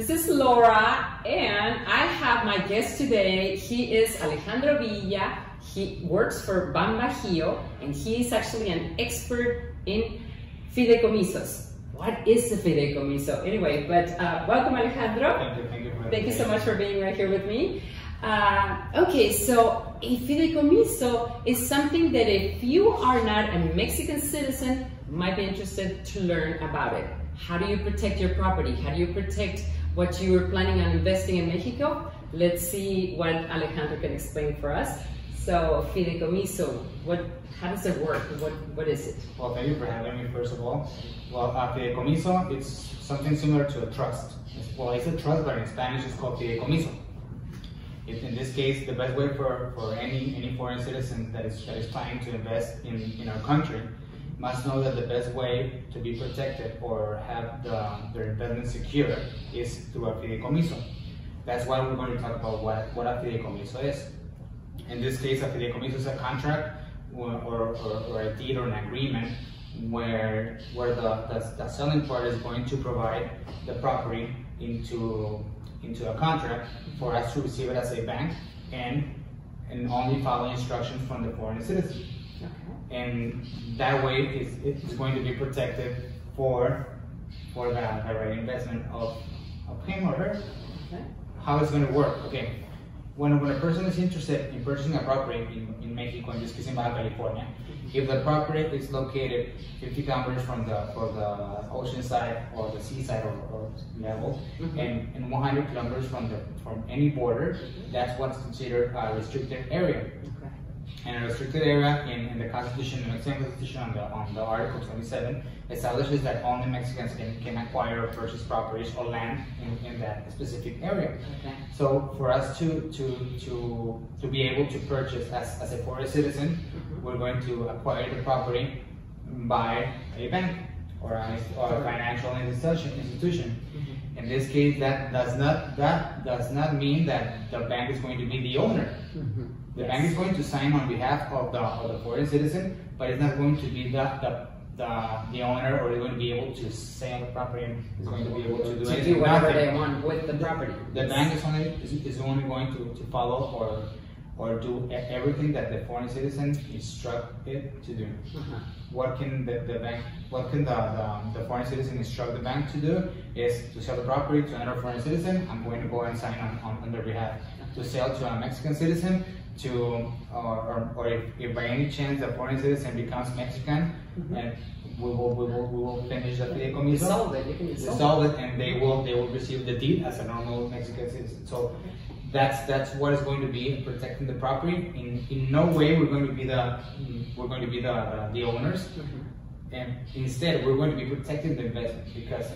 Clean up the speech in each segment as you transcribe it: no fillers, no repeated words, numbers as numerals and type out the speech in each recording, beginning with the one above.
This is Laura, and I have my guest today. He is Alejandro Villa. He works for BanBajío, and he is actually an expert in fideicomisos. What is a fideicomiso? Anyway, but welcome, Alejandro. Thank you. Thank you so much for being right here with me. Okay, so a fideicomiso is something that if you are not a Mexican citizen, might be interested to learn about it. How do you protect your property? How do you protect what you are planning on investing in Mexico? Let's see what Alejandro can explain for us. So, fideicomiso, how does it work? What is it? Well, thank you for having me, first of all. Well, fideicomiso, it's something similar to a trust. It's a trust, but in Spanish it's called fideicomiso. In this case, the best way for any foreign citizen that is planning to invest in our country must know that the best way to be protected or have their investment secure is through a fideicomiso. That's why we're going to talk about what a fideicomiso is. In this case, a fideicomiso is a contract or a deed or an agreement where the selling part is going to provide the property into a contract for us to receive it as a bank and only follow instructions from the foreign citizen. Okay. And that way it's going to be protected for the right investment of him or her. Okay. How it's going to work? Okay. When a person is interested in purchasing a property in Mexico, in this case in Baja California, if the property is located 50 kilometers from the ocean side or the seaside or level, and 100 kilometers from any border, that's what's considered a restricted area. Okay. And a restricted area in the Constitution, the Mexican Constitution, on the Article 27, establishes that only Mexicans can acquire or purchase properties or land in that specific area. Okay. So for us to be able to purchase as a foreign citizen, we're going to acquire the property by a bank or a financial institution. In this case, that does not mean that the bank is going to be the owner. The bank is going to sign on behalf of the foreign citizen, but it's not going to be the owner, or they're going to be able to sell the property and is going to be able to do whatever they want with the property. The bank is only going to follow or do everything that the foreign citizen instruct it to do. What can the foreign citizen instruct the bank to do is to sell the property to another foreign citizen. I'm going to go and sign on their behalf. To sell to a Mexican citizen, or if by any chance the foreign citizen becomes Mexican, and we will finish the fideicomiso, dissolve it, and they will receive the deed as a normal Mexican citizen. So that's what is going to be protecting the property. In no way we're going to be the owners, and instead we're going to be protecting the investment, because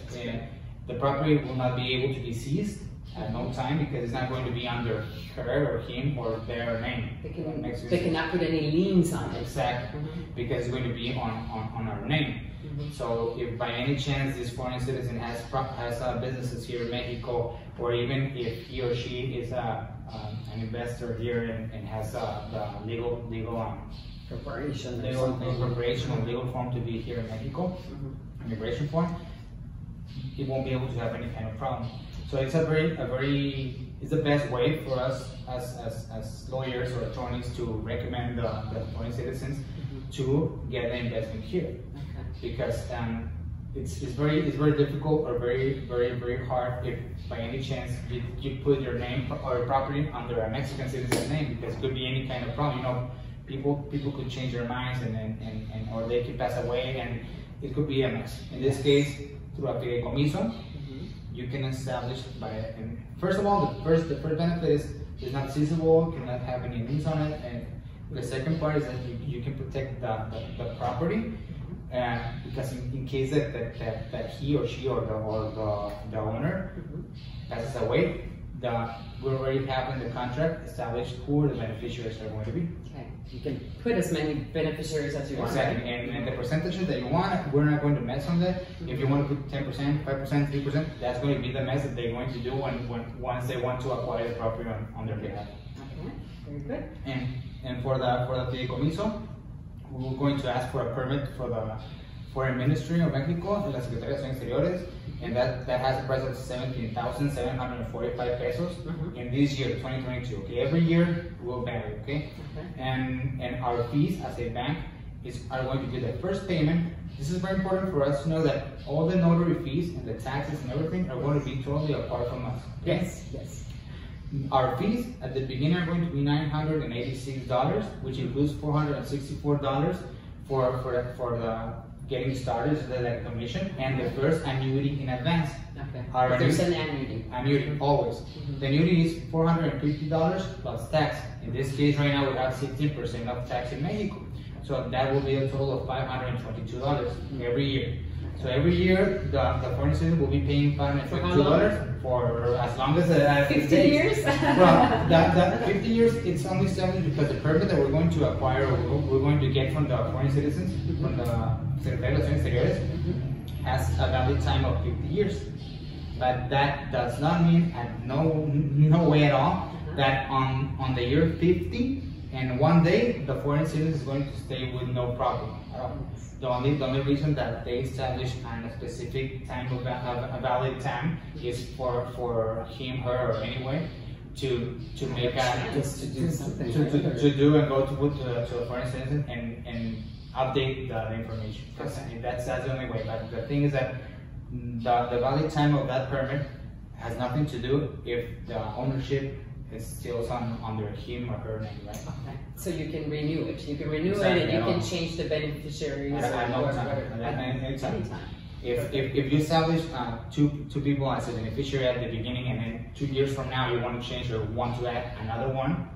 the property will not be able to be seized at no time, because it's not going to be under her or him or their name. They cannot put any liens on it. Exactly, because it's going to be on our name. So if by any chance this foreign citizen has businesses here in Mexico, or even if he or she is an investor here and has the legal corporation or legal form to be here in Mexico, immigration form, he won't be able to have any kind of problem. So it's it's the best way for us as lawyers or attorneys to recommend the foreign citizens to get an investment here, because it's very difficult or very hard if by any chance you put your name or property under a Mexican citizen's name, because it could be any kind of problem. You know, people could change their minds and or they could pass away, and it could be a mess. In this case, through a fideicomiso, you can establish and first of all, the first benefit is it's not seizable, cannot have any liens on it, and the second part is that you can protect the property, because in case that he or she or the owner passes away, we already have in the contract established who the beneficiaries are going to be. Okay. You can put as many beneficiaries as you want. Exactly, and the percentages that you want, we're not going to mess on that. If you want to put 10%, 5%, 3%, that's going to be the mess that they're going to do once they want to acquire the property on their behalf. Okay, very good. And for the fideicomiso, we're going to ask for a permit for Foreign Ministry of Mexico, la Secretaría de Relaciones Exteriores, and that has a price of 17,745 pesos in this year, 2022. Okay, every year will vary. Okay, and our fees as a bank are going to be the first payment. This is very important for us to know that all the notary fees and the taxes and everything are going to be totally apart from us. Okay? Yes. Our fees at the beginning are going to be $986, which includes $464 for the getting started, so like commission, and the first annuity in advance. Okay. There's an annuity. Annuity, always. The annuity is $450 plus tax. In this case, right now we have 16% of tax in Mexico. So that will be a total of $522 every year. So every year, the foreign citizen will be paying $522 for as long as 50 years? Well, that 50 years, it's only 70 because the permit that we're going to acquire, we're going to get from the foreign citizens, from the Secretaría de Relaciones Exteriores, has a valid time of 50 years. But that does not mean, at no way at all, that on the year 50, and one day, the foreign citizen is going to stay with no problem at all. The only reason that they establish a specific time of a valid time is for him, her, or anyway to make to do something to do and go to the foreign citizen and update the information. That's the only way. But the thing is that the valid time of that permit has nothing to do if the ownership is still under him or her name, right? Okay. So you can renew it. You can renew it, and you can change the beneficiaries. Anytime. If you establish two people as a beneficiary at the beginning, and then 2 years from now you want to change or want to add another one,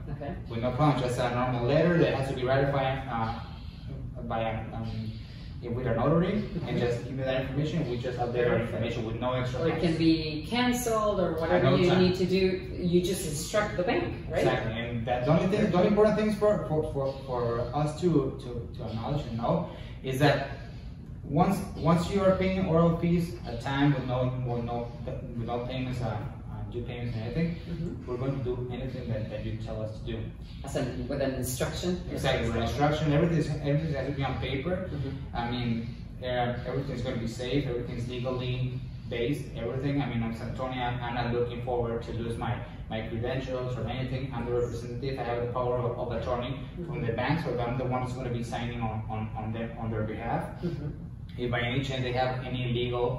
with no problem, just a normal letter that has to be ratified with a notary, and just give me that information. We just update our information with no extra. Or it can be canceled or whatever you need to do. You just instruct the bank, right? Exactly, and the only important things for us to acknowledge and know is that once you are paying oral fees at time with no payments, due payments and anything, we're going to do anything that you tell us to do. With an instruction? Exactly, with an instruction. Everything has to be on paper. I mean, everything's going to be safe, everything's legally based, everything. I mean, I'm Santonia, I'm not looking forward to lose my credentials or anything. I'm the representative, I have the power of attorney from the bank, so I'm the one who's going to be signing on their behalf. If by any chance they have any legal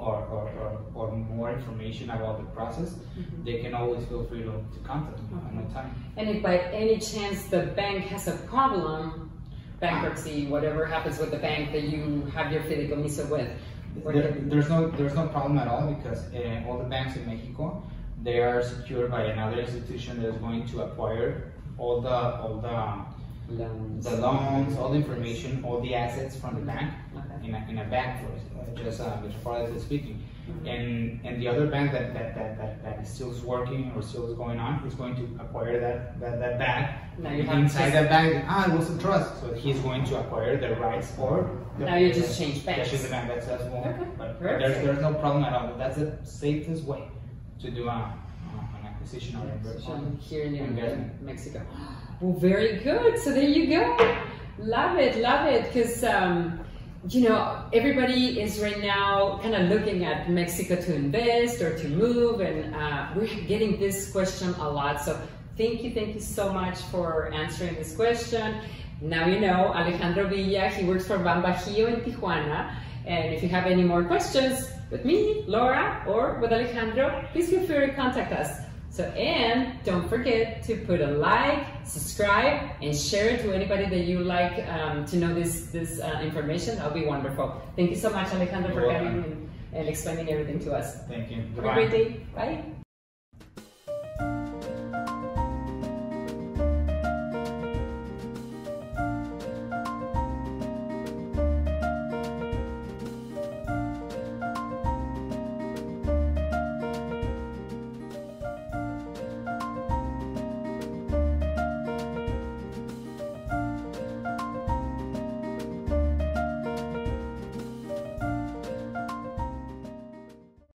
or more information about the process, they can always feel free to contact me at any time. And if by any chance the bank has a problem, bankruptcy, whatever happens with the bank that you have your fideicomiso with, there's no problem at all, because all the banks in Mexico, they are secured by another institution that is going to acquire all the loans, all the information, all the assets from the bank in a bank, just metaphorically speaking. And the other bank that is still working or still is going on is going to acquire that bank. Inside that bank, it was a trust, so he's going to acquire the rights for. Now you just change banks. Change the bank. That's one. But there's no problem at all. That's the safest way to do an acquisition or investment here in Mexico. Well, very good. So there you go. Love it, because everybody is right now kind of looking at Mexico to invest or to move, and we're getting this question a lot. So thank you so much for answering this question. Now you know Alejandro Villa. He works for BanBajío in Tijuana. And if you have any more questions with me, Laura, or with Alejandro, please feel free to contact us. So, and don't forget to put a like, subscribe, and share it to anybody that you like to know this information. That'll be wonderful. Thank you so much, Alejandro, for coming and explaining everything to us. Thank you. Have a great day. Bye.